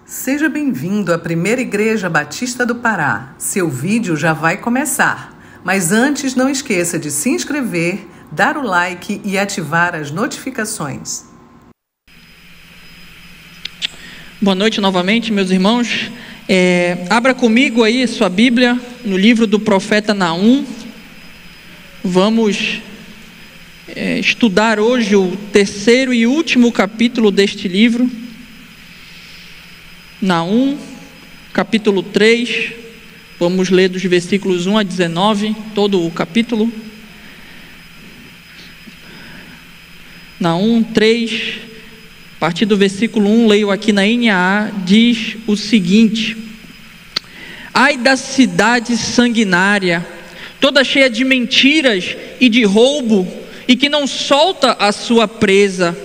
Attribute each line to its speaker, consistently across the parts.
Speaker 1: Seja bem-vindo à Primeira Igreja Batista do Pará. Seu vídeo já vai começar. Mas antes, não esqueça de se inscrever, dar o like e ativar as notificações.
Speaker 2: Boa noite novamente, meus irmãos. Abra comigo aí sua Bíblia no livro do profeta Naum. Vamos estudar hoje o terceiro e último capítulo deste livro. Naum, capítulo 3, vamos ler dos versículos 1 a 19, todo o capítulo. Naum 3, a partir do versículo 1, leio aqui na NAA, diz o seguinte: Ai da cidade sanguinária, toda cheia de mentiras e de roubo, e que não solta a sua presa.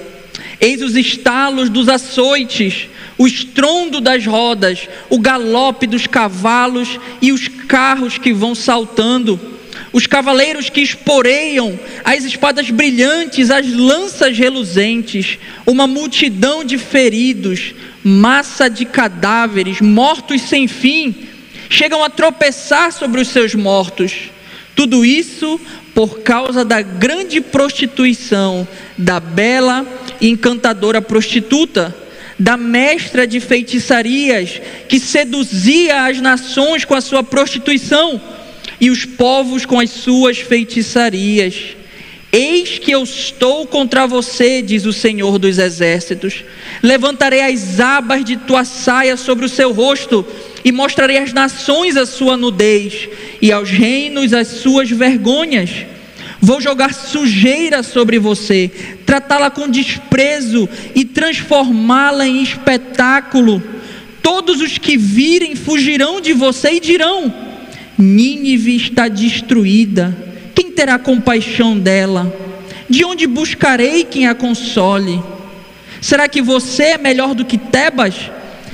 Speaker 2: Eis os estalos dos açoites, o estrondo das rodas, o galope dos cavalos e os carros que vão saltando, os cavaleiros que esporeiam, as espadas brilhantes, as lanças reluzentes, uma multidão de feridos, massa de cadáveres, mortos sem fim, chegam a tropeçar sobre os seus mortos. Tudo isso por causa da grande prostituição da bela e encantadora prostituta, da mestra de feitiçarias, que seduzia as nações com a sua prostituição e os povos com as suas feitiçarias. Eis que eu estou contra você, diz o Senhor dos Exércitos. Levantarei as abas de tua saia sobre o seu rosto e mostrarei às nações a sua nudez e aos reinos as suas vergonhas. Vou jogar sujeira sobre você, tratá-la com desprezo e transformá-la em espetáculo. Todos os que virem fugirão de você e dirão: Nínive está destruída, quem terá compaixão dela? De onde buscarei quem a console? Será que você é melhor do que Tebas,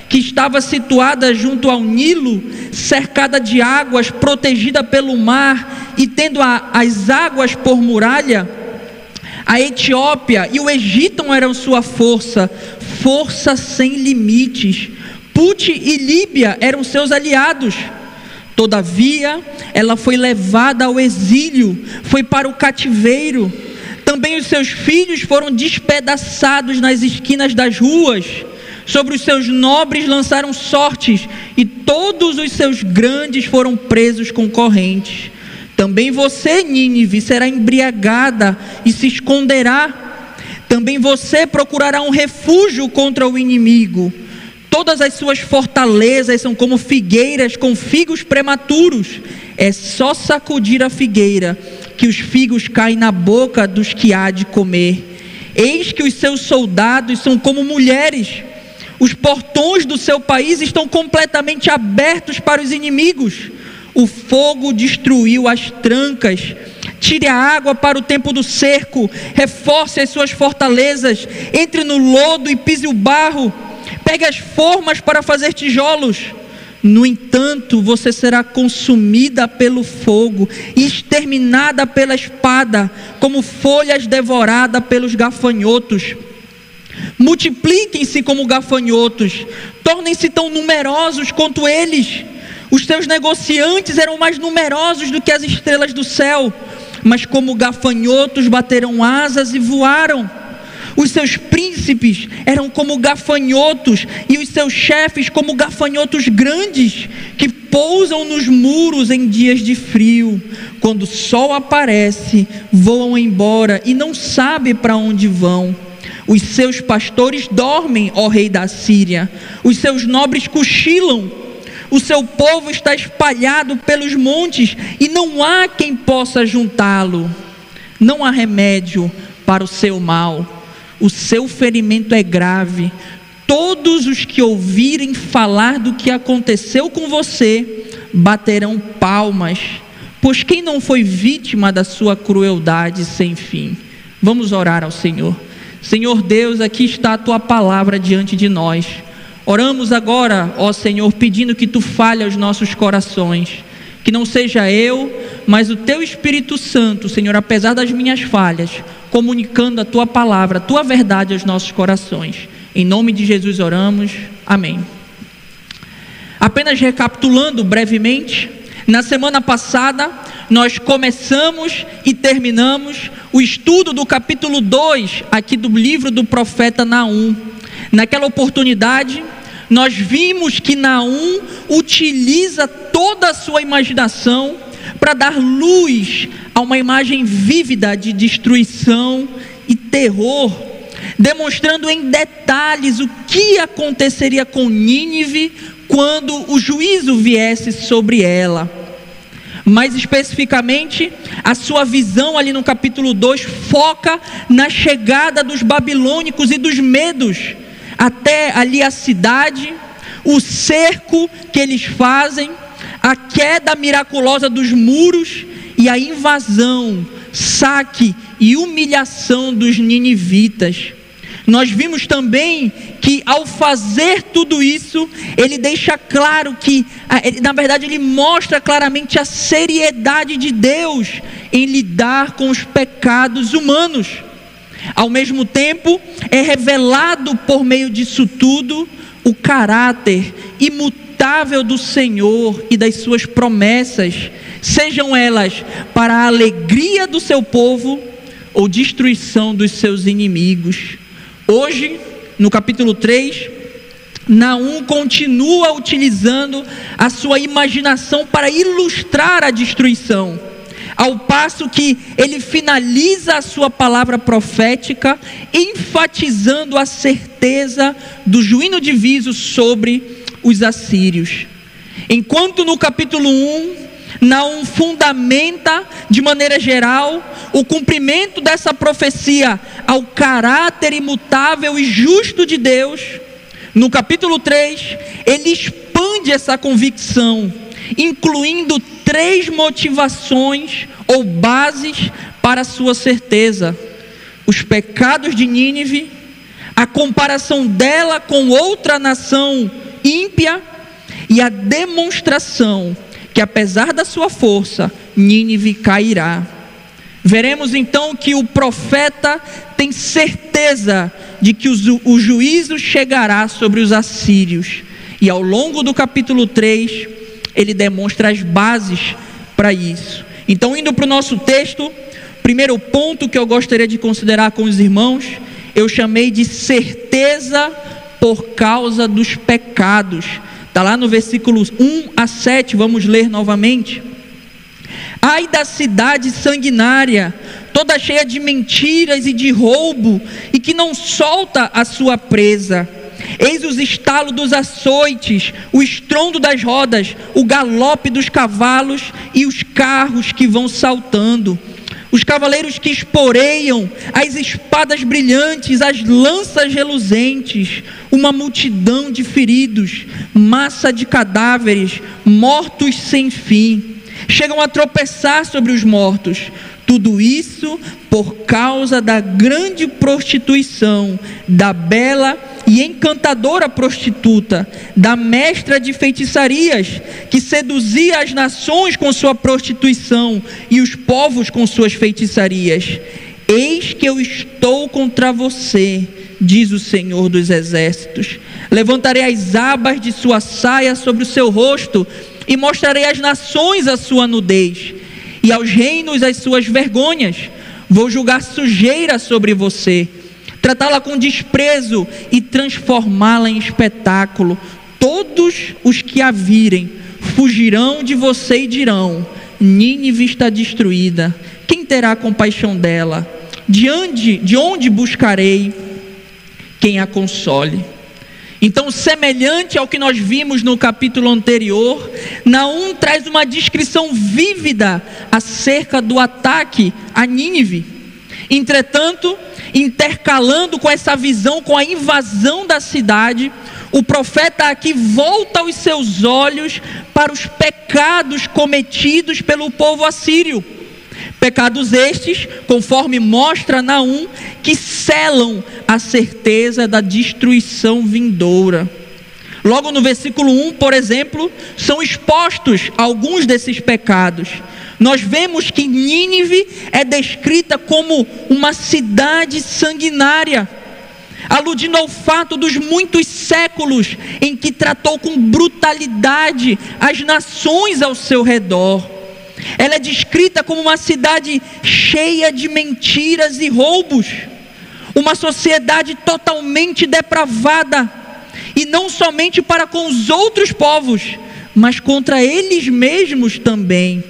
Speaker 2: que estava situada junto ao Nilo, cercada de águas, protegida pelo mar e tendo as águas por muralha? A Etiópia e o Egito eram sua força, força sem limites. Put e Líbia eram seus aliados. Todavia, ela foi levada ao exílio, foi para o cativeiro. Também os seus filhos foram despedaçados nas esquinas das ruas. Sobre os seus nobres lançaram sortes, e todos os seus grandes foram presos com correntes. Também você, Nínive, será embriagada e se esconderá. Também você procurará um refúgio contra o inimigo. Todas as suas fortalezas são como figueiras com figos prematuros. É só sacudir a figueira, que os figos caem na boca dos que há de comer. Eis que os seus soldados são como mulheres. Os portões do seu país estão completamente abertos para os inimigos. O fogo destruiu as trancas. Tire a água para o tempo do cerco. Reforce as suas fortalezas. Entre no lodo e pise o barro. Pegue as formas para fazer tijolos. No entanto, você será consumida pelo fogo e exterminada pela espada, como folhas devoradas pelos gafanhotos. Multipliquem-se como gafanhotos, tornem-se tão numerosos quanto eles. Os teus negociantes eram mais numerosos do que as estrelas do céu, mas como gafanhotos bateram asas e voaram. Os seus príncipes eram como gafanhotos, e os seus chefes como gafanhotos grandes, que pousam nos muros em dias de frio. Quando o sol aparece, voam embora e não sabem para onde vão. Os seus pastores dormem, ó rei da Síria. Os seus nobres cochilam. O seu povo está espalhado pelos montes e não há quem possa juntá-lo. Não há remédio para o seu mal. O seu ferimento é grave. Todos os que ouvirem falar do que aconteceu com você baterão palmas, pois quem não foi vítima da sua crueldade sem fim? Vamos orar ao Senhor. Senhor Deus, aqui está a tua palavra diante de nós. Oramos agora, ó Senhor, pedindo que tu fale aos nossos corações, que não seja eu, mas o teu Espírito Santo, Senhor, apesar das minhas falhas, comunicando a tua palavra, a tua verdade aos nossos corações. Em nome de Jesus oramos, amém. Apenas recapitulando brevemente, na semana passada nós começamos e terminamos o estudo do capítulo 2 aqui do livro do profeta Naum. Naquela oportunidade nós vimos que Naum utiliza toda a sua imaginação para dar luz a uma imagem vívida de destruição e terror, demonstrando em detalhes o que aconteceria com Nínive quando o juízo viesse sobre ela. Mais especificamente, a sua visão ali no capítulo 2 foca na chegada dos babilônicos e dos medos até ali a cidade, o cerco que eles fazem, a queda miraculosa dos muros e a invasão, saque e humilhação dos ninivitas. Nós vimos também que ao fazer tudo isso, ele deixa claro que, na verdade, ele mostra claramente a seriedade de Deus em lidar com os pecados humanos. Ao mesmo tempo, é revelado por meio disso tudo o caráter imutável do Senhor e das suas promessas, sejam elas para a alegria do seu povo ou destruição dos seus inimigos. Hoje, no capítulo 3, Naum continua utilizando a sua imaginação para ilustrar a destruição, ao passo que ele finaliza a sua palavra profética, enfatizando a certeza do juízo divino sobre os assírios. Enquanto no capítulo 1, Naum fundamenta de maneira geral o cumprimento dessa profecia ao caráter imutável e justo de Deus, no capítulo 3, ele expande essa convicção, incluindo 3 motivações ou bases para a sua certeza: os pecados de Nínive, a comparação dela com outra nação ímpia e a demonstração que apesar da sua força, Nínive cairá. Veremos então que o profeta tem certeza de que o juízo chegará sobre os assírios, e ao longo do capítulo 3, ele demonstra as bases para isso. Então, indo para o nosso texto, primeiro ponto que eu gostaria de considerar com os irmãos, eu chamei de certeza por causa dos pecados. Está lá no versículos 1 a 7, vamos ler novamente. Ai da cidade sanguinária, toda cheia de mentiras e de roubo, e que não solta a sua presa. Eis os estalos dos açoites, o estrondo das rodas, o galope dos cavalos e os carros que vão saltando. Os cavaleiros que esporeiam, as espadas brilhantes, as lanças reluzentes, uma multidão de feridos, massa de cadáveres, mortos sem fim. Chegam a tropeçar sobre os mortos. Tudo isso por causa da grande prostituição, da bela e encantadora prostituta, da mestra de feitiçarias, que seduzia as nações com sua prostituição e os povos com suas feitiçarias. Eis que eu estou contra você, diz o Senhor dos Exércitos. Levantarei as abas de sua saia sobre o seu rosto e mostrarei às nações a sua nudez e aos reinos as suas vergonhas. Vou julgar sujeira sobre você, tratá-la com desprezo e transformá-la em espetáculo. Todos os que a virem fugirão de você e dirão: Nínive está destruída. Quem terá compaixão dela? De onde buscarei quem a console? Então, semelhante ao que nós vimos no capítulo anterior, Naum traz uma descrição vívida acerca do ataque a Nínive. Entretanto, intercalando com essa visão, com a invasão da cidade, o profeta aqui volta os seus olhos para os pecados cometidos pelo povo assírio. Pecados estes, conforme mostra Naum, que selam a certeza da destruição vindoura. Logo no versículo 1, por exemplo, são expostos alguns desses pecados. Nós vemos que Nínive é descrita como uma cidade sanguinária. aludindo ao fato dos muitos séculos em que tratou com brutalidade as nações ao seu redor. Ela é descrita como uma cidade cheia de mentiras e roubos, uma sociedade totalmente depravada, e não somente para com os outros povos, mas contra eles mesmos também.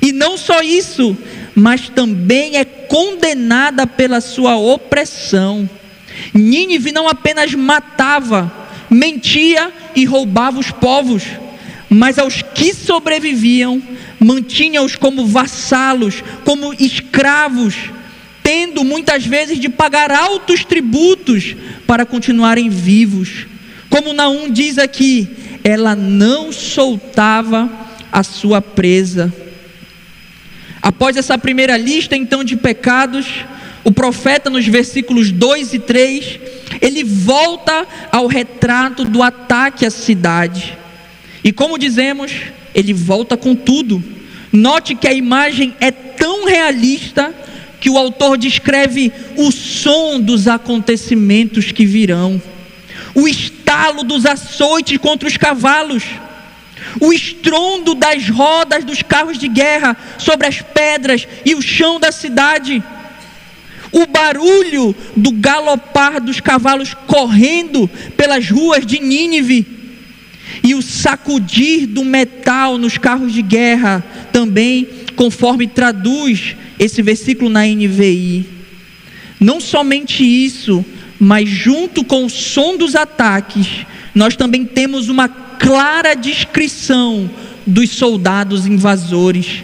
Speaker 2: E não só isso, mas também é condenada pela sua opressão. Nínive não apenas matava, mentia e roubava os povos, mas aos que sobreviviam, mantinha-os como vassalos, como escravos, tendo muitas vezes de pagar altos tributos para continuarem vivos. Como Naum diz aqui, ela não soltava a sua presa. Após essa primeira lista então de pecados, o profeta nos versículos 2 e 3, ele volta ao retrato do ataque à cidade. E como dizemos, ele volta com tudo. Note que a imagem é tão realista que o autor descreve o som dos acontecimentos que virão, o estalo dos açoites contra os cavalos, o estrondo das rodas dos carros de guerra sobre as pedras e o chão da cidade, o barulho do galopar dos cavalos correndo pelas ruas de Nínive, e o sacudir do metal nos carros de guerra, também conforme traduz esse versículo na NVI. Não somente isso, mas junto com o som dos ataques, nós também temos uma clara descrição dos soldados invasores.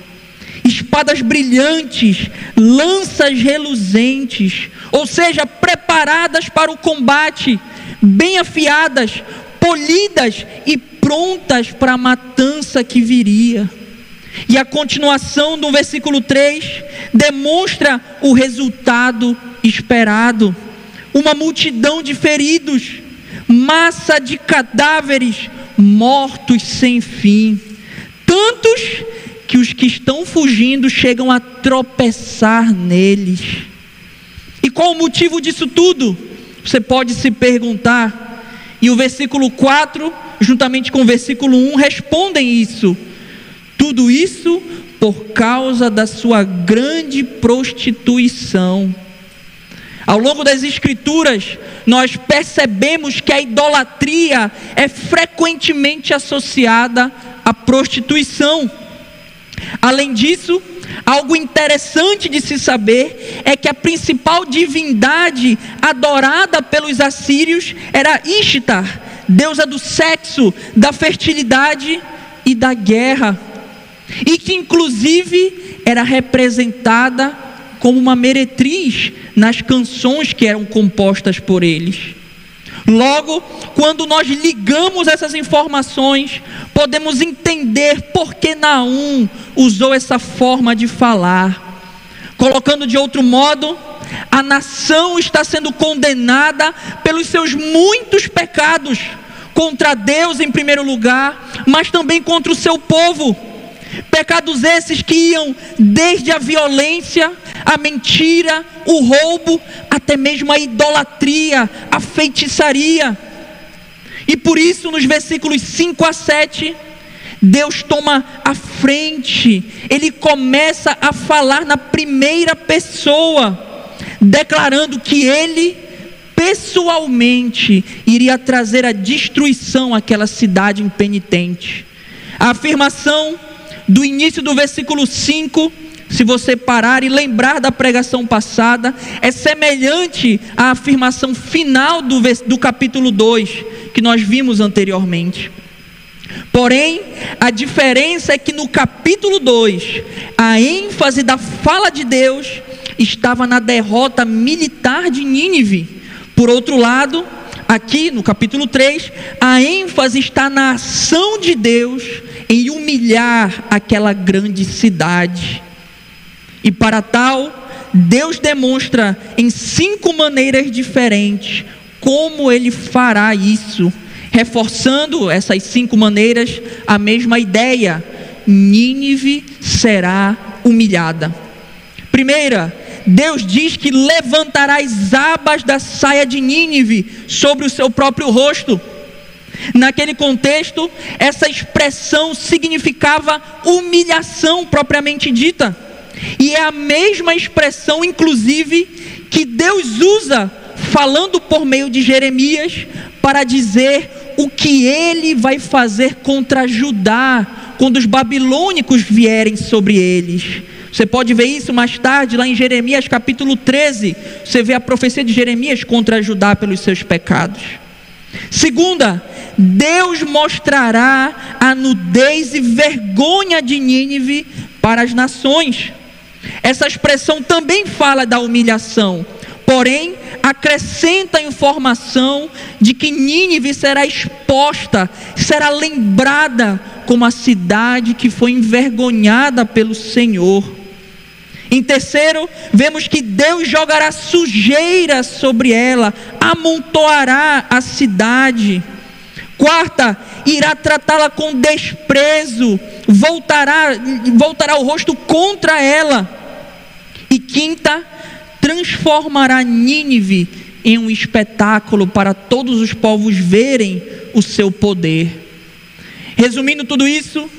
Speaker 2: Espadas brilhantes, lanças reluzentes, ou seja, preparadas para o combate, bem afiadas, polidas e prontas para a matança que viria. E a continuação do versículo 3 demonstra o resultado esperado: uma multidão de feridos, massa de cadáveres mortos sem fim, tantos que os que estão fugindo chegam a tropeçar neles. E qual o motivo disso tudo? Você pode se perguntar. E o versículo 4, juntamente com o versículo 1, respondem isso. Tudo isso por causa da sua grande prostituição. Ao longo das Escrituras, nós percebemos que a idolatria é frequentemente associada à prostituição. Além disso, algo interessante de se saber é que a principal divindade adorada pelos assírios era Ishtar, deusa do sexo, da fertilidade e da guerra, e que inclusive era representada como uma meretriz nas canções que eram compostas por eles. Logo, quando nós ligamos essas informações, podemos entender por que Naum usou essa forma de falar. Colocando de outro modo, a nação está sendo condenada pelos seus muitos pecados, contra Deus em primeiro lugar, mas também contra o seu povo. Pecados esses que iam desde a violência, a mentira, o roubo, até mesmo a idolatria, a feitiçaria. E por isso, nos versículos 5 a 7, Deus toma a frente. Ele começa a falar na primeira pessoa, declarando que Ele pessoalmente iria trazer a destruição àquela cidade impenitente. A afirmação do início do versículo 5, se você parar e lembrar da pregação passada, é semelhante à afirmação final do capítulo 2, que nós vimos anteriormente. Porém, a diferença é que no capítulo 2, a ênfase da fala de Deus estava na derrota militar de Nínive. Por outro lado, aqui no capítulo 3, a ênfase está na ação de Deus em humilhar aquela grande cidade. E para tal, Deus demonstra em 5 maneiras diferentes como Ele fará isso, reforçando essas 5 maneiras a mesma ideia: Nínive será humilhada. Primeira, Deus diz que levantará as abas da saia de Nínive sobre o seu próprio rosto. Naquele contexto, essa expressão significava humilhação propriamente dita. E é a mesma expressão, inclusive, que Deus usa falando por meio de Jeremias para dizer o que ele vai fazer contra Judá quando os babilônicos vierem sobre eles. Você pode ver isso mais tarde lá em Jeremias capítulo 13. Você vê a profecia de Jeremias contra Judá pelos seus pecados. Segunda, Deus mostrará a nudez e vergonha de Nínive para as nações. Essa expressão também fala da humilhação, porém acrescenta a informação de que Nínive será exposta, será lembrada como a cidade que foi envergonhada pelo Senhor. Em terceiro, vemos que Deus jogará sujeira sobre ela, amontoará a cidade. Quarta, irá tratá-la com desprezo, voltará o rosto contra ela. E quinta, transformará Nínive em um espetáculo para todos os povos verem o seu poder. Resumindo tudo isso,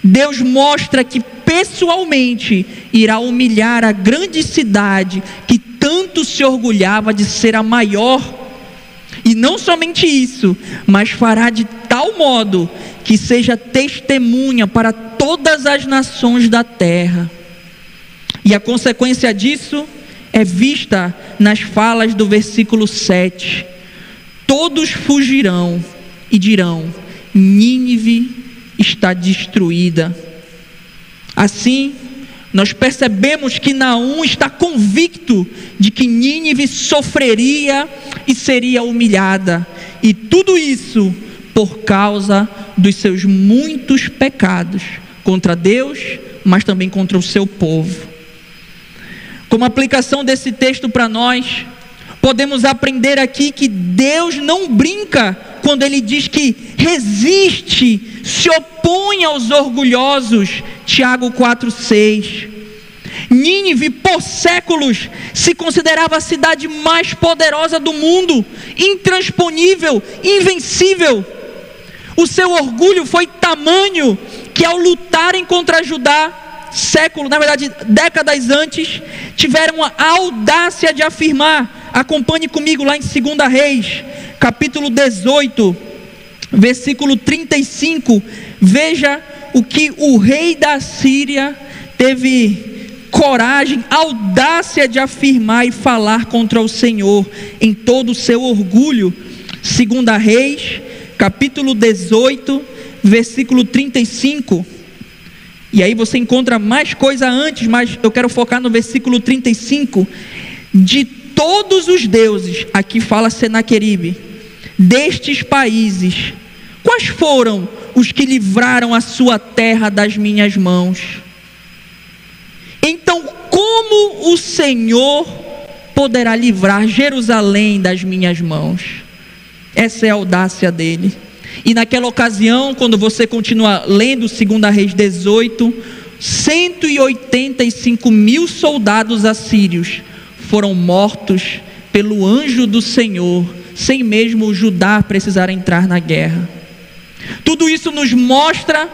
Speaker 2: Deus mostra que pessoalmente irá humilhar a grande cidade que tanto se orgulhava de ser a maior. E não somente isso, mas fará de tal modo que seja testemunha para todas as nações da terra. E a consequência disso é vista nas falas do versículo 7. Todos fugirão e dirão: Nínive está destruída. Assim, nós percebemos que Naum está convicto de que Nínive sofreria e seria humilhada, e tudo isso por causa dos seus muitos pecados contra Deus, mas também contra o seu povo. Como aplicação desse texto para nós, podemos aprender aqui que Deus não brinca quando Ele diz que resiste, se opõe aos orgulhosos. Tiago 4,6. Nínive, por séculos, se considerava a cidade mais poderosa do mundo, intransponível, invencível. O seu orgulho foi tamanho que, ao lutarem contra Judá, décadas antes, tiveram a audácia de afirmar. Acompanhe comigo lá em 2 Reis, capítulo 18, versículo 35. Veja o que o rei da Síria teve coragem, audácia de afirmar e falar contra o Senhor em todo o seu orgulho. 2 Reis, capítulo 18, versículo 35. E aí você encontra mais coisa antes, mas eu quero focar no versículo 35. De todos os deuses, aqui fala Senaqueribe, destes países, quais foram os que livraram a sua terra das minhas mãos? Então, como o Senhor poderá livrar Jerusalém das minhas mãos? Essa é a audácia dele. E naquela ocasião, quando você continua lendo 2 Reis 18, 185 mil soldados assírios foram mortos pelo anjo do Senhor, sem mesmo Judá precisar entrar na guerra. Tudo isso nos mostra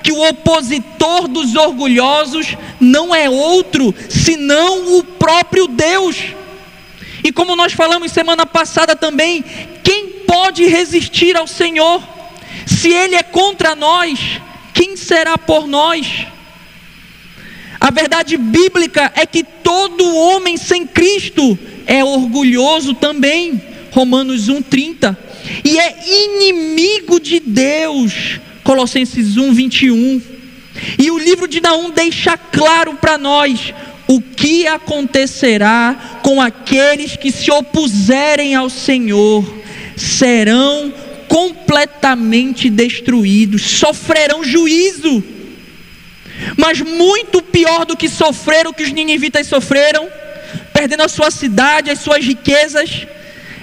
Speaker 2: que o opositor dos orgulhosos não é outro senão o próprio Deus. E como nós falamos semana passada também, quem pode resistir ao Senhor? Se Ele é contra nós, quem será por nós? A verdade bíblica é que todo homem sem Cristo é orgulhoso também. Romanos 1,30. E é inimigo de Deus. Colossenses 1,21. E o livro de Naum deixa claro para nós o que acontecerá com aqueles que se opuserem ao Senhor. Serão completamente destruídos, sofrerão juízo. Mas muito pior do que sofrer o que os ninivitas sofreram, perdendo a sua cidade, as suas riquezas,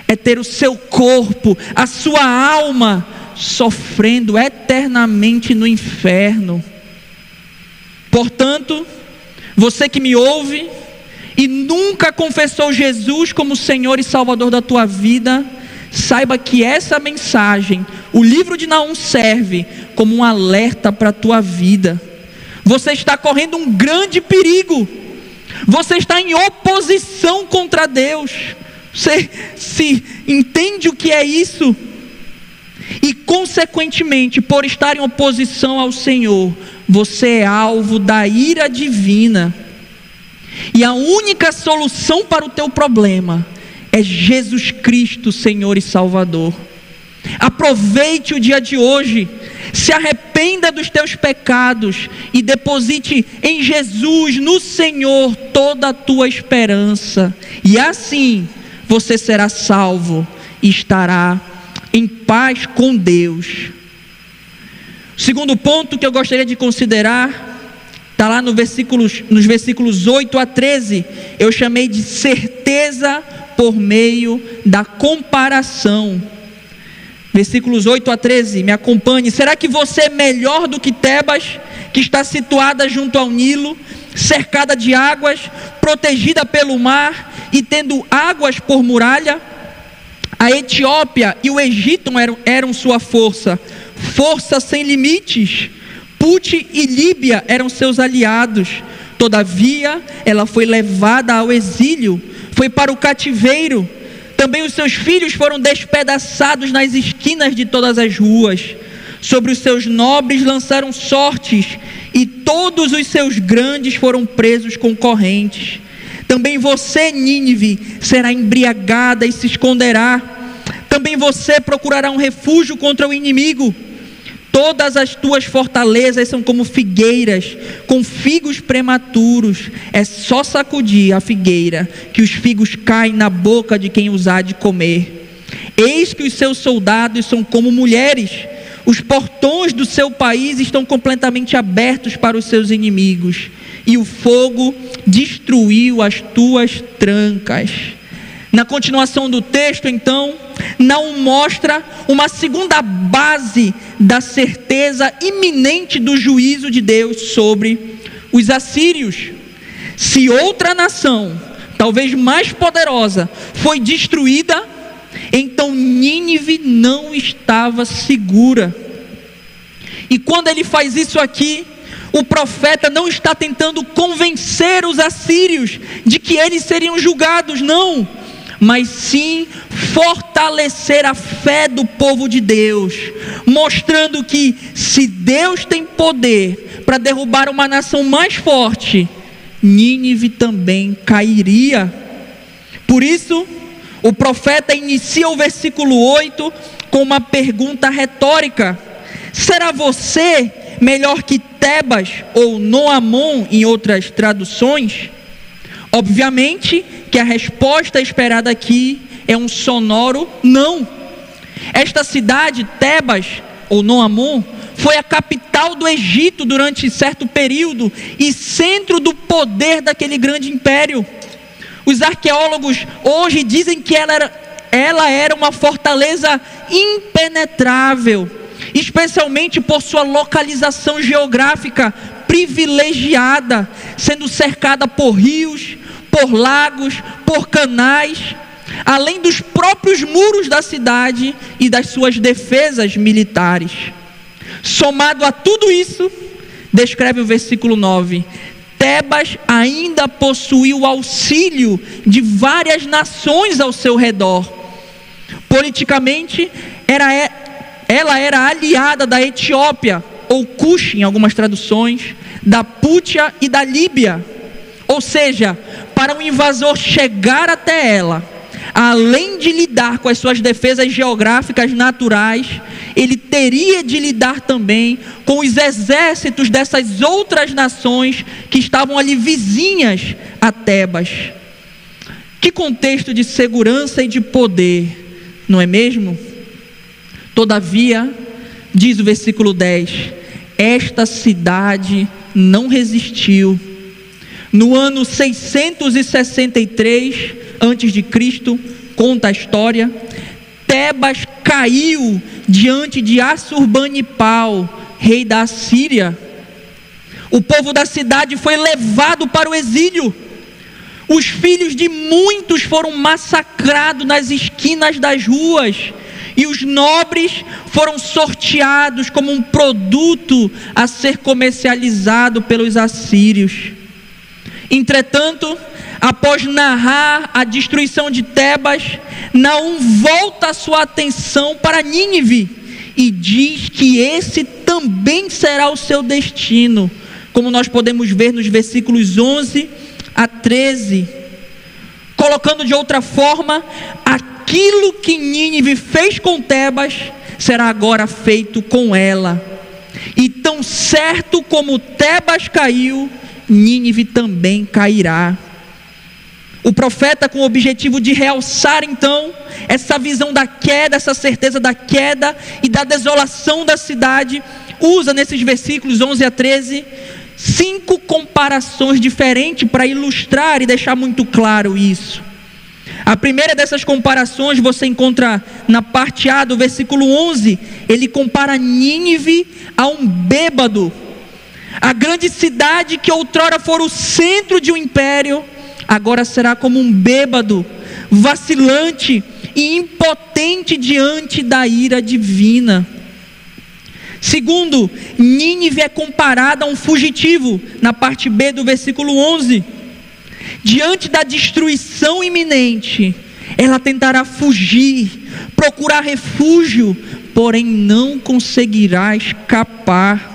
Speaker 2: é ter o seu corpo, a sua alma sofrendo eternamente no inferno. Portanto, você que me ouve, e nunca confessou Jesus como Senhor e Salvador da tua vida, saiba que essa mensagem, o livro de Naum, serve como um alerta para a tua vida. Você está correndo um grande perigo. Você está em oposição contra Deus. Você se entende o que é isso? E consequentemente, por estar em oposição ao Senhor, você é alvo da ira divina. E a única solução para o teu problema é Jesus Cristo, Senhor e Salvador. Aproveite o dia de hoje, se arrependa dos teus pecados e deposite em Jesus, no Senhor, toda a tua esperança. E assim você será salvo e estará em paz com Deus. O segundo ponto que eu gostaria de considerar está lá nos versículos 8 a 13. Eu chamei de certeza por meio da comparação. Versículos 8 a 13, me acompanhe. Será que você é melhor do que Tebas, que está situada junto ao Nilo, cercada de águas, protegida pelo mar e tendo águas por muralha? A Etiópia e o Egito eram sua força sem limites. Put e Líbia eram seus aliados. Todavia, ela foi levada ao exílio, foi para o cativeiro. Também os seus filhos foram despedaçados nas esquinas de todas as ruas. Sobre os seus nobres lançaram sortes, e todos os seus grandes foram presos com correntes. Também você, Nínive, será embriagada e se esconderá. Também você procurará um refúgio contra o inimigo. Todas as tuas fortalezas são como figueiras, com figos prematuros. É só sacudir a figueira, que os figos caem na boca de quem os há de comer. Eis que os seus soldados são como mulheres. Os portões do seu país estão completamente abertos para os seus inimigos. E o fogo destruiu as tuas trancas. Na continuação do texto, então, Naum mostra uma segunda base da certeza iminente do juízo de Deus sobre os assírios. Se outra nação, talvez mais poderosa, foi destruída, então Nínive não estava segura. E quando ele faz isso aqui, o profeta não está tentando convencer os assírios de que eles seriam julgados, não, mas sim fortalecer a fé do povo de Deus, mostrando que se Deus tem poder para derrubar uma nação mais forte, Nínive também cairia. Por isso, o profeta inicia o versículo 8 com uma pergunta retórica: será você melhor que Tebas ou Noamon em outras traduções? Obviamente que a resposta esperada aqui é um sonoro não. Esta cidade, Tebas ou Noamon, foi a capital do Egito durante certo período e centro do poder daquele grande império. Os arqueólogos hoje dizem que ela era uma fortaleza impenetrável, especialmente por sua localização geográfica privilegiada, sendo cercada por rios, por lagos, por canais, além dos próprios muros da cidade e das suas defesas militares. Somado a tudo isso, descreve o versículo 9, Tebas ainda possuía o auxílio de várias nações ao seu redor. Politicamente, ela era aliada da Etiópia, ou Cush em algumas traduções, da Pútia e da Líbia. Ou seja, para um invasor chegar até ela, além de lidar com as suas defesas geográficas naturais, ele teria de lidar também com os exércitos dessas outras nações que estavam ali vizinhas a Tebas. Que contexto de segurança e de poder, não é mesmo? Todavia, diz o versículo 10, esta cidade não resistiu. No ano 663 a.C., conta a história, Tebas caiu diante de Assurbanipal, rei da Assíria. O povo da cidade foi levado para o exílio. Os filhos de muitos foram massacrados nas esquinas das ruas, e os nobres foram sorteados como um produto a ser comercializado pelos assírios. Entretanto, após narrar a destruição de Tebas, Naum volta a sua atenção para Nínive e diz que esse também será o seu destino, como nós podemos ver nos versículos 11 a 13. Colocando de outra forma, aquilo que Nínive fez com Tebas será agora feito com ela. E tão certo como Tebas caiu, Nínive também cairá. O profeta, com o objetivo de realçar então essa visão da queda, essa certeza da queda e da desolação da cidade, usa nesses versículos 11 a 13 5 comparações diferentes para ilustrar e deixar muito claro isso. A primeira dessas comparações você encontra na parte A do versículo 11. Ele compara Nínive a um bêbado. A grande cidade que outrora fora o centro de um império, agora será como um bêbado, vacilante e impotente diante da ira divina. Segundo, Nínive é comparada a um fugitivo, na parte B do versículo 11. Diante da destruição iminente, ela tentará fugir, procurar refúgio, porém não conseguirá escapar.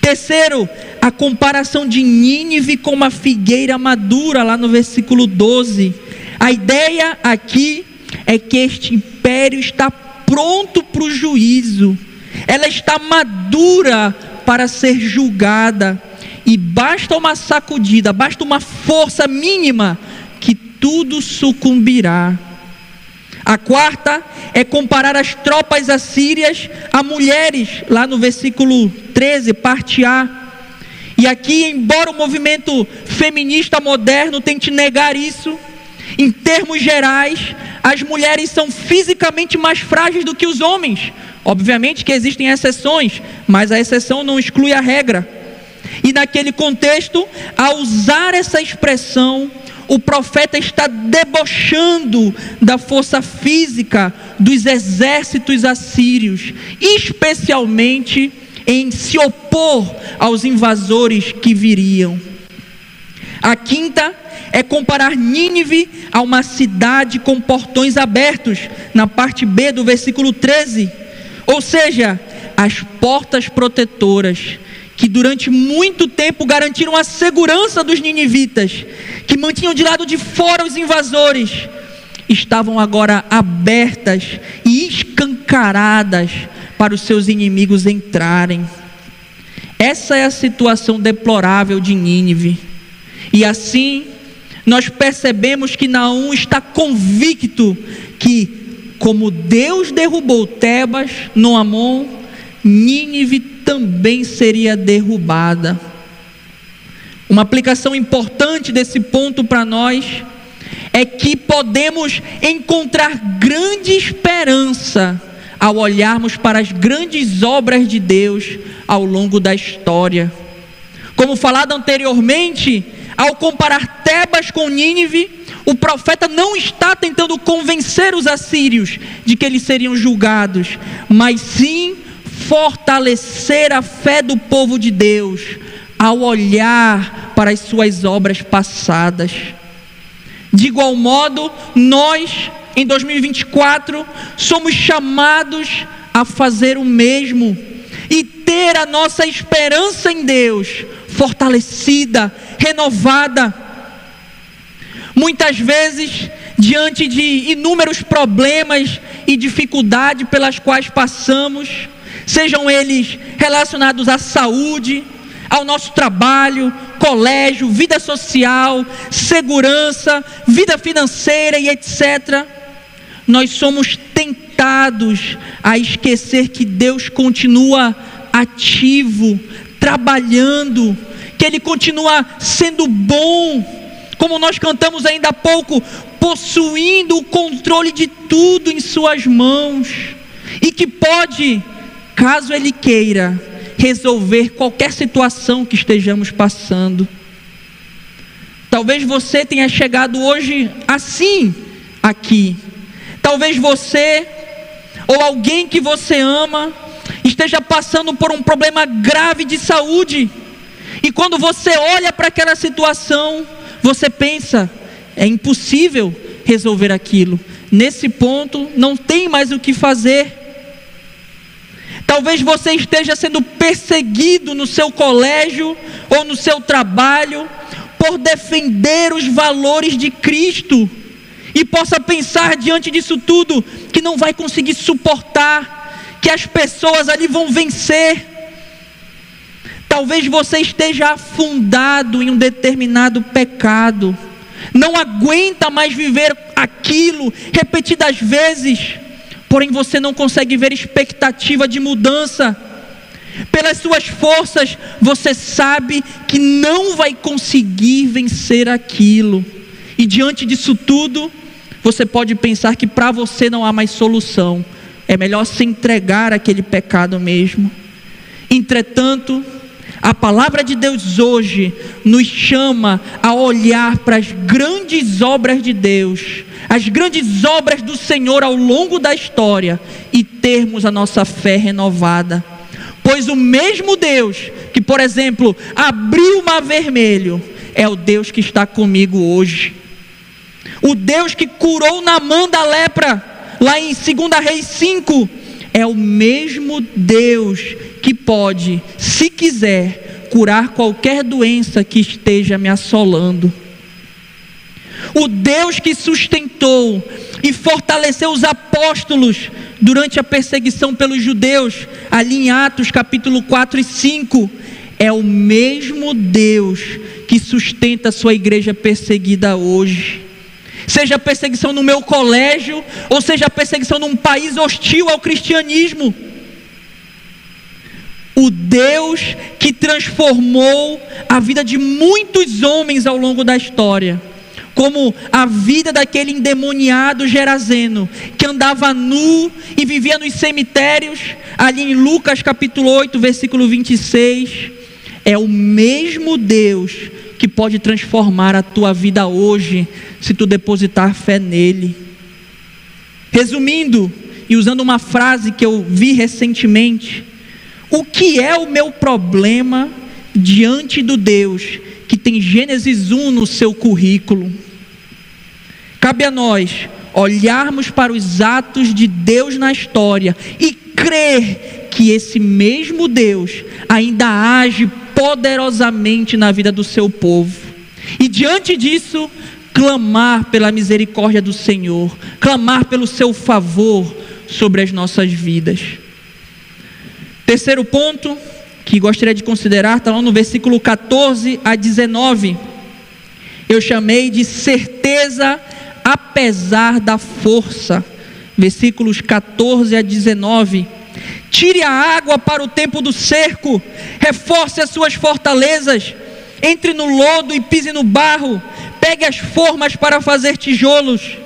Speaker 2: Terceiro, a comparação de Nínive com uma figueira madura, lá no versículo 12. A ideia aqui é que este império está pronto para o juízo. Ela está madura para ser julgada. E basta uma sacudida, basta uma força mínima que tudo sucumbirá. A quarta é comparar as tropas assírias a mulheres, lá no versículo 13, parte A. E aqui, embora o movimento feminista moderno tente negar isso, em termos gerais, as mulheres são fisicamente mais frágeis do que os homens. Obviamente que existem exceções, mas a exceção não exclui a regra. E naquele contexto, ao usar essa expressão, o profeta está debochando da força física dos exércitos assírios, especialmente em se opor aos invasores que viriam. A quinta é comparar Nínive a uma cidade com portões abertos, na parte B do versículo 13, ou seja, as portas protetoras que durante muito tempo garantiram a segurança dos ninivitas, que mantinham de lado de fora os invasores, estavam agora abertas e escancaradas para os seus inimigos entrarem. Essa é a situação deplorável de Nínive. E assim, nós percebemos que Naum está convicto que, como Deus derrubou Tebas no Amon, Nínive também seria derrubada. Uma aplicação importante desse ponto para nós é que podemos encontrar grande esperança ao olharmos para as grandes obras de Deus ao longo da história. Como falado anteriormente, ao comparar Tebas com Nínive, o profeta não está tentando convencer os assírios de que eles seriam julgados, mas sim fortalecer a fé do povo de Deus ao olhar para as suas obras passadas. De igual modo, nós, em 2024, somos chamados a fazer o mesmo e ter a nossa esperança em Deus fortalecida, renovada. Muitas vezes, diante de inúmeros problemas e dificuldades pelas quais passamos, sejam eles relacionados à saúde, ao nosso trabalho, colégio, vida social, segurança, vida financeira e etc., nós somos tentados a esquecer que Deus continua ativo, trabalhando, que Ele continua sendo bom, como nós cantamos ainda há pouco, possuindo o controle de tudo em suas mãos, e que pode, caso Ele queira, resolver qualquer situação que estejamos passando. Talvez você tenha chegado hoje assim, aqui. Talvez você ou alguém que você ama esteja passando por um problema grave de saúde. E quando você olha para aquela situação, você pensa, é impossível resolver aquilo. Nesse ponto, não tem mais o que fazer. Talvez você esteja sendo perseguido no seu colégio ou no seu trabalho por defender os valores de Cristo, e possa pensar diante disso tudo que não vai conseguir suportar, que as pessoas ali vão vencer. Talvez você esteja afundado em um determinado pecado, não aguenta mais viver aquilo repetidas vezes, porém você não consegue ver expectativa de mudança. Pelas suas forças, você sabe que não vai conseguir vencer aquilo, e diante disso tudo, você pode pensar que para você não há mais solução, é melhor se entregar àquele pecado mesmo. Entretanto, a palavra de Deus hoje nos chama a olhar para as grandes obras de Deus, as grandes obras do Senhor ao longo da história, e termos a nossa fé renovada. Pois o mesmo Deus que, por exemplo, abriu o mar vermelho, é o Deus que está comigo hoje. O Deus que curou Naamã da lepra, lá em 2 Reis 5, é o mesmo Deus que pode, se quiser, curar qualquer doença que esteja me assolando. O Deus que sustentou e fortaleceu os apóstolos durante a perseguição pelos judeus, ali em Atos capítulo 4 e 5, é o mesmo Deus que sustenta a sua igreja perseguida hoje. Seja a perseguição no meu colégio, ou seja a perseguição num país hostil ao cristianismo. O Deus que transformou a vida de muitos homens ao longo da história, como a vida daquele endemoniado Gerazeno, que andava nu e vivia nos cemitérios, ali em Lucas capítulo 8, versículo 26, é o mesmo Deus que pode transformar a tua vida hoje, se tu depositar fé nele. Resumindo, e usando uma frase que eu vi recentemente, o que é o meu problema diante do Deus que tem Gênesis 1 no seu currículo? Cabe a nós olharmos para os atos de Deus na história e crer que esse mesmo Deus ainda age poderosamente na vida do seu povo. E diante disso, clamar pela misericórdia do Senhor, clamar pelo seu favor sobre as nossas vidas. Terceiro ponto que gostaria de considerar, está lá no versículo 14 a 19. Eu chamei de certeza apesar da força. Versículos 14 a 19. Tire a água para o tempo do cerco, reforce as suas fortalezas, entre no lodo e pise no barro, pegue as formas para fazer tijolos.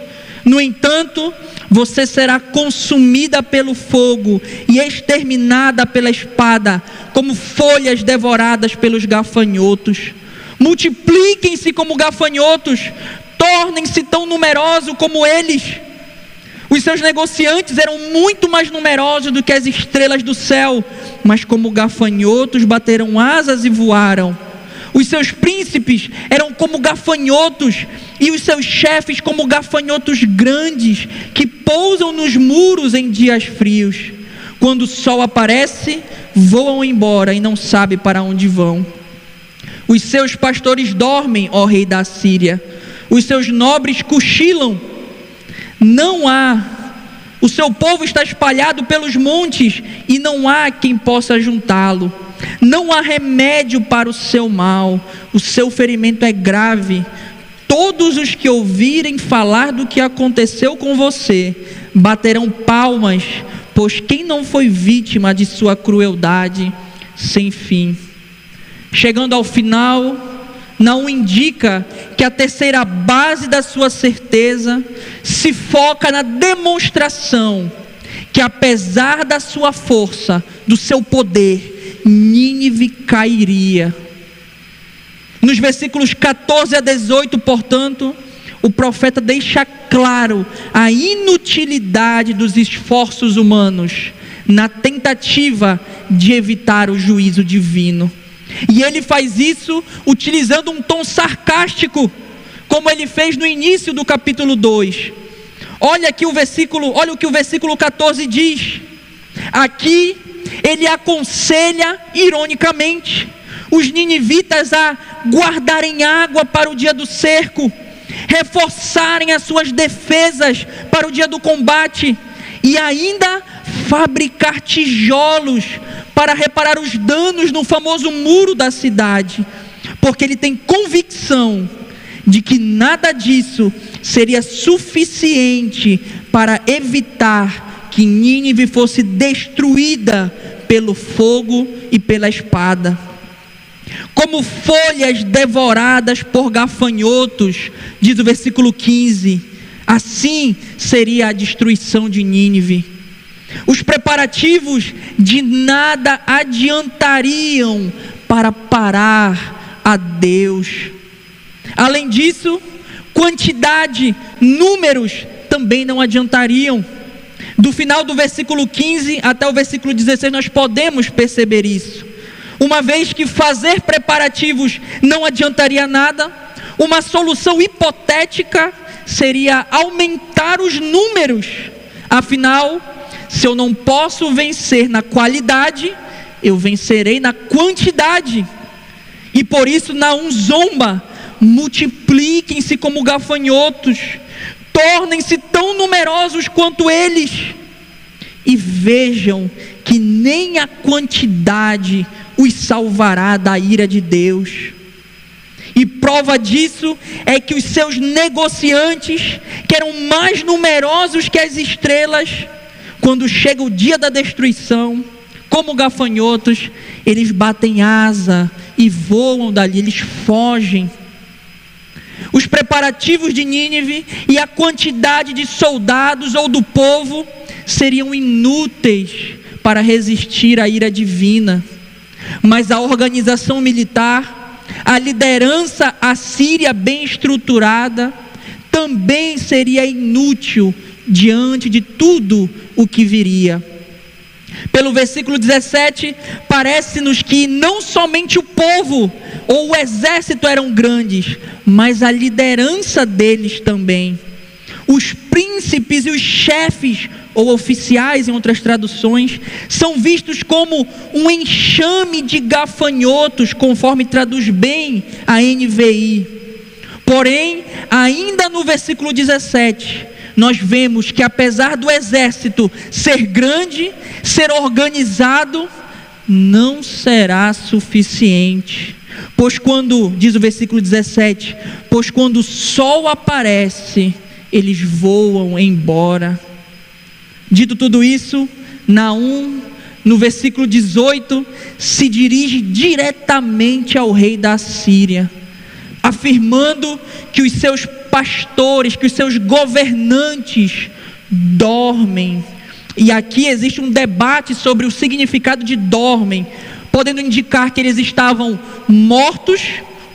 Speaker 2: No entanto, você será consumida pelo fogo e exterminada pela espada, como folhas devoradas pelos gafanhotos. Multipliquem-se como gafanhotos, tornem-se tão numerosos como eles. Os seus negociantes eram muito mais numerosos do que as estrelas do céu, mas como gafanhotos bateram asas e voaram. Os seus príncipes eram como gafanhotos, e os seus chefes como gafanhotos grandes, que pousam nos muros em dias frios. Quando o sol aparece, voam embora e não sabem para onde vão. Os seus pastores dormem, ó rei da Síria. Os seus nobres cochilam. O seu povo está espalhado pelos montes, e não há quem possa juntá-lo. Não há remédio para o seu mal, o seu ferimento é grave. Todos os que ouvirem falar do que aconteceu com você, baterão palmas, pois quem não foi vítima de sua crueldade sem fim. Chegando ao final, Naum indica que a terceira base da sua certeza se foca na demonstração que, apesar da sua força, do seu poder, Nínive cairia. Nos versículos 14 a 18, portanto, o profeta deixa claro a inutilidade dos esforços humanos na tentativa de evitar o juízo divino. E ele faz isso utilizando um tom sarcástico, como ele fez no início do capítulo 2. Olha o que o versículo 14 diz. Aqui ele aconselha ironicamente os ninivitas a guardarem água para o dia do cerco, reforçarem as suas defesas para o dia do combate e ainda fabricar tijolos para reparar os danos no famoso muro da cidade, porque ele tem convicção de que nada disso seria suficiente para evitar que Nínive fosse destruída pelo fogo e pela espada. Como folhas devoradas por gafanhotos, diz o versículo 15, assim seria a destruição de Nínive. Os preparativos de nada adiantariam para parar a Deus. Além disso, quantidade, números também não adiantariam. Do final do versículo 15 até o versículo 16 nós podemos perceber isso. Uma vez que fazer preparativos não adiantaria nada, uma solução hipotética seria aumentar os números. Afinal, se eu não posso vencer na qualidade, eu vencerei na quantidade. E por isso Naum zomba: multipliquem-se como gafanhotos, tornem-se tão numerosos quanto eles, e vejam que nem a quantidade os salvará da ira de Deus. E prova disso é que os seus negociantes, que eram mais numerosos que as estrelas, quando chega o dia da destruição, como gafanhotos, eles batem asa e voam dali, eles fogem. Os preparativos de Nínive e a quantidade de soldados ou do povo seriam inúteis para resistir à ira divina. Mas a organização militar, a liderança assíria bem estruturada, também seria inútil diante de tudo o que viria. Pelo versículo 17, parece-nos que não somente o povo ou o exército eram grandes, mas a liderança deles também. Os príncipes e os chefes, ou oficiais em outras traduções, são vistos como um enxame de gafanhotos, conforme traduz bem a NVI. Porém, ainda no versículo 17, nós vemos que apesar do exército ser grande, ser organizado, não será suficiente. Pois quando, diz o versículo 17, pois quando o sol aparece, eles voam embora. Dito tudo isso, Naum, no versículo 18, se dirige diretamente ao rei da Assíria, afirmando que os seus pastores, que os seus governantes dormem. E aqui existe um debate sobre o significado de dormem, podendo indicar que eles estavam mortos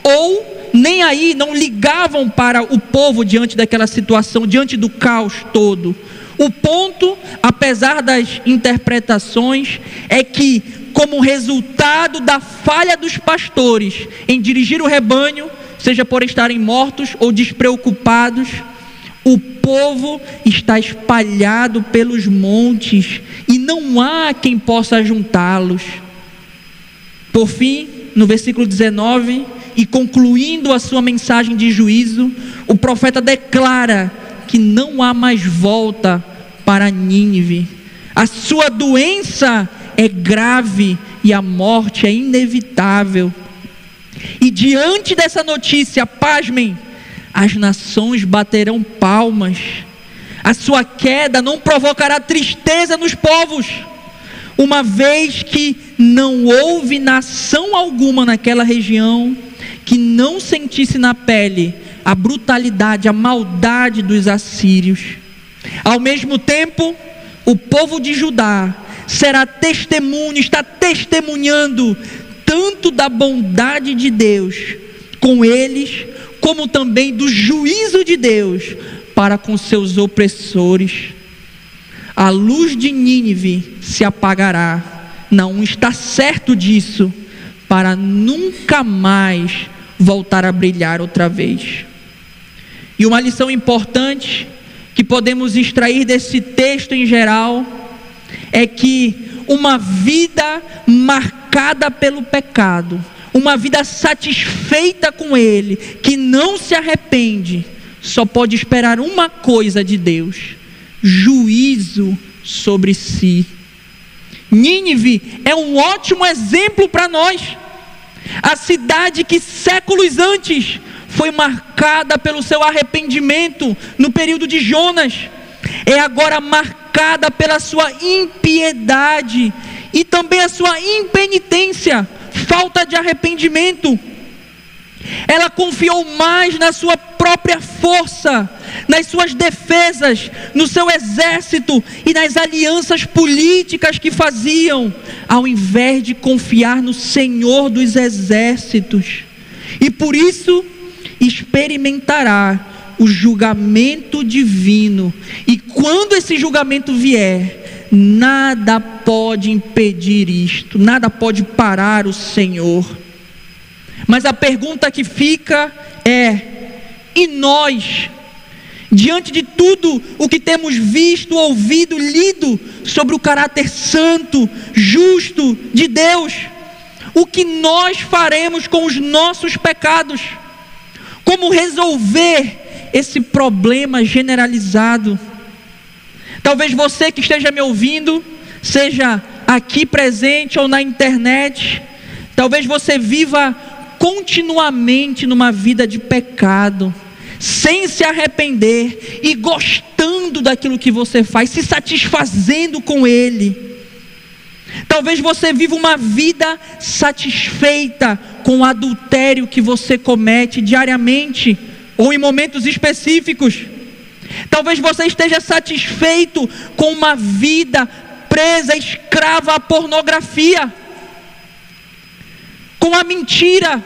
Speaker 2: ou nem aí, não ligavam para o povo diante daquela situação, diante do caos todo. O ponto, apesar das interpretações, é que, como resultado da falha dos pastores em dirigir o rebanho, seja por estarem mortos ou despreocupados, o povo está espalhado pelos montes e não há quem possa juntá-los. Por fim, no versículo 19, e concluindo a sua mensagem de juízo, o profeta declara que não há mais volta para Nínive. A sua doença é grave e a morte é inevitável. E diante dessa notícia, pasmem, as nações baterão palmas. A sua queda não provocará tristeza nos povos, uma vez que não houve nação alguma naquela região que não sentisse na pele a brutalidade, a maldade dos assírios. Ao mesmo tempo, o povo de Judá será testemunho, está testemunhando tanto da bondade de Deus, com eles, como também do juízo de Deus para com seus opressores. A luz de Nínive se apagará. Naum está certo disso, para nunca mais voltar a brilhar outra vez. E uma lição importante que podemos extrair desse texto em geral é que uma vida marcada pelo pecado, uma vida satisfeita com ele, que não se arrepende, só pode esperar uma coisa de Deus: juízo sobre si. Nínive é um ótimo exemplo para nós. A cidade que séculos antes foi marcada pelo seu arrependimento no período de Jonas, é agora marcada pela sua impiedade e também a sua impenitência, falta de arrependimento. Ela confiou mais na sua própria força, nas suas defesas, no seu exército e nas alianças políticas que faziam, ao invés de confiar no Senhor dos exércitos. E por isso experimentará o julgamento divino. E quando esse julgamento vier, nada pode impedir isto, nada pode parar o Senhor. Mas a pergunta que fica é: e nós, diante de tudo o que temos visto, ouvido, lido sobre o caráter santo, justo de Deus, o que nós faremos com os nossos pecados? Como resolver esse problema generalizado? Talvez você que esteja me ouvindo, seja aqui presente ou na internet, talvez você viva continuamente numa vida de pecado, sem se arrepender e gostando daquilo que você faz, se satisfazendo com ele. Talvez você viva uma vida satisfeita com o adultério que você comete diariamente ou em momentos específicos. Talvez você esteja satisfeito com uma vida presa, escrava à pornografia, com a mentira,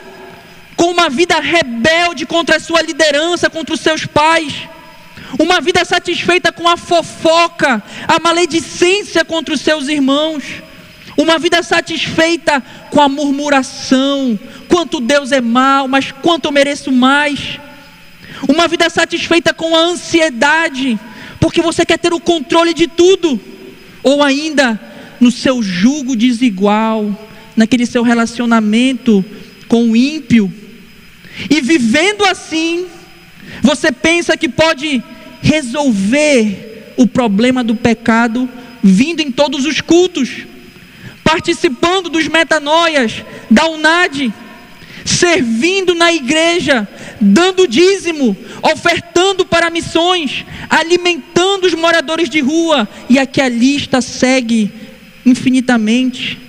Speaker 2: com uma vida rebelde contra a sua liderança, contra os seus pais, uma vida satisfeita com a fofoca, a maledicência contra os seus irmãos, uma vida satisfeita com a murmuração, quanto Deus é mau, mas quanto eu mereço mais, uma vida satisfeita com a ansiedade, porque você quer ter o controle de tudo, ou ainda no seu jugo desigual, naquele seu relacionamento com o ímpio. E vivendo assim, você pensa que pode resolver o problema do pecado vindo em todos os cultos, participando dos metanoias, da UNAD, servindo na igreja, dando dízimo, ofertando para missões, alimentando os moradores de rua, e aqui a lista segue infinitamente.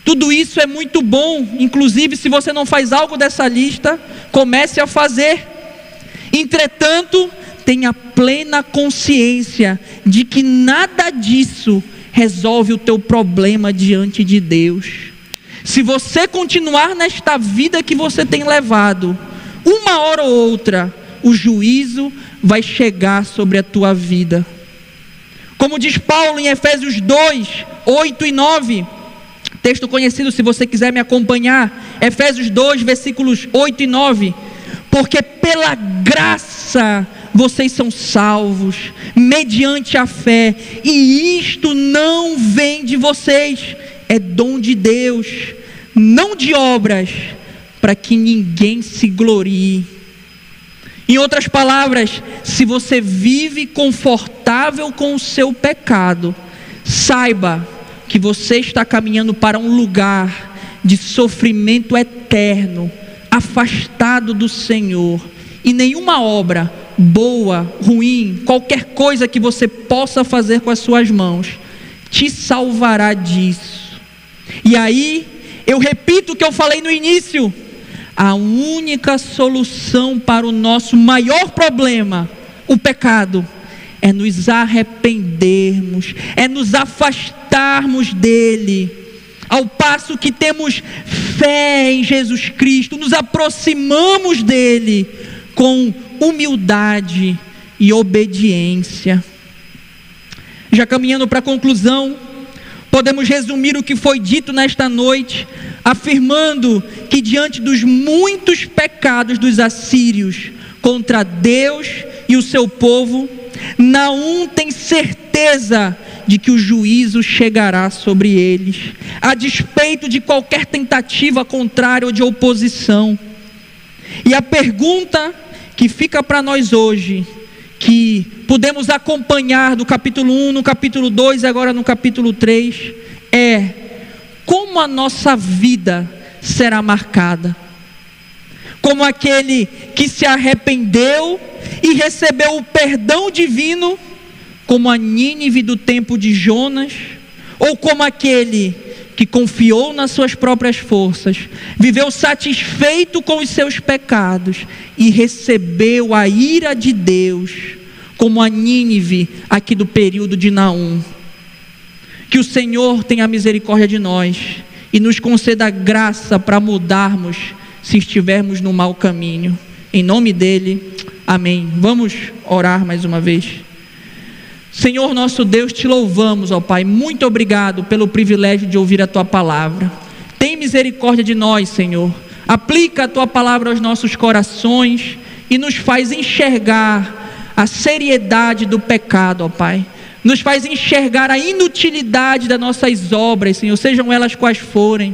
Speaker 2: Tudo isso é muito bom, inclusive se você não faz algo dessa lista, comece a fazer. Entretanto, tenha plena consciência de que nada disso resolve o teu problema diante de Deus. Se você continuar nesta vida que você tem levado, uma hora ou outra, o juízo vai chegar sobre a tua vida. Como diz Paulo em Efésios 2, 8 e 9, texto conhecido se você quiser me acompanhar, Efésios 2, versículos 8 e 9, porque pela graça vocês são salvos, mediante a fé, e isto não vem de vocês, é dom de Deus, não de obras, para que ninguém se glorie. Em outras palavras, se você vive confortável com o seu pecado, saiba que você está caminhando para um lugar de sofrimento eterno, afastado do Senhor, e nenhuma obra, boa, ruim, qualquer coisa que você possa fazer com as suas mãos, te salvará disso. E aí, eu repito o que eu falei no início: a única solução para o nosso maior problema, o pecado, é nos arrependermos, é nos afastarmos dele. ao passo que temos fé em Jesus Cristo, nos aproximamos dele com humildade e obediência. Já caminhando para a conclusão, podemos resumir o que foi dito nesta noite, afirmando que diante dos muitos pecados dos assírios contra Deus e o seu povo, Naum tem certeza de que o juízo chegará sobre eles, a despeito de qualquer tentativa contrária ou de oposição. E a pergunta que fica para nós hoje, que podemos acompanhar do capítulo 1, no capítulo 2 e agora no capítulo 3, é: como a nossa vida será marcada? Como aquele que se arrependeu e recebeu o perdão divino, como a Nínive do tempo de Jonas, ou como aquele que confiou nas suas próprias forças, viveu satisfeito com os seus pecados e recebeu a ira de Deus, como a Nínive aqui do período de Naum? Que o Senhor tenha misericórdia de nós e nos conceda graça para mudarmos se estivermos no mau caminho. Em nome dele, amém. Vamos orar mais uma vez. Senhor nosso Deus, te louvamos, ó Pai, muito obrigado pelo privilégio de ouvir a Tua palavra. Tem misericórdia de nós, Senhor. Aplica a Tua palavra aos nossos corações e nos faz enxergar a seriedade do pecado, ó Pai. Nos faz enxergar a inutilidade das nossas obras, Senhor, sejam elas quais forem.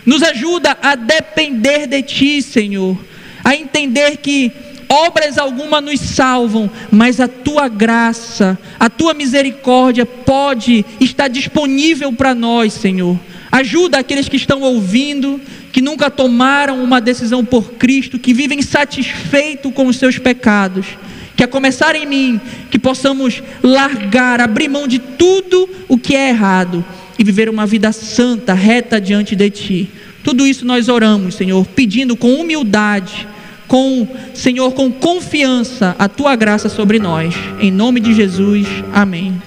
Speaker 2: Nos ajuda a depender de Ti, Senhor, a entender que obras alguma nos salvam, mas a Tua graça, a Tua misericórdia pode estar disponível para nós, Senhor. Ajuda aqueles que estão ouvindo, que nunca tomaram uma decisão por Cristo, que vivem satisfeitos com os seus pecados, que a começar em mim, que possamos largar, abrir mão de tudo o que é errado e viver uma vida santa, reta diante de Ti. Tudo isso nós oramos, Senhor, pedindo com humildade, Senhor, com confiança, a Tua graça sobre nós. Em nome de Jesus, amém.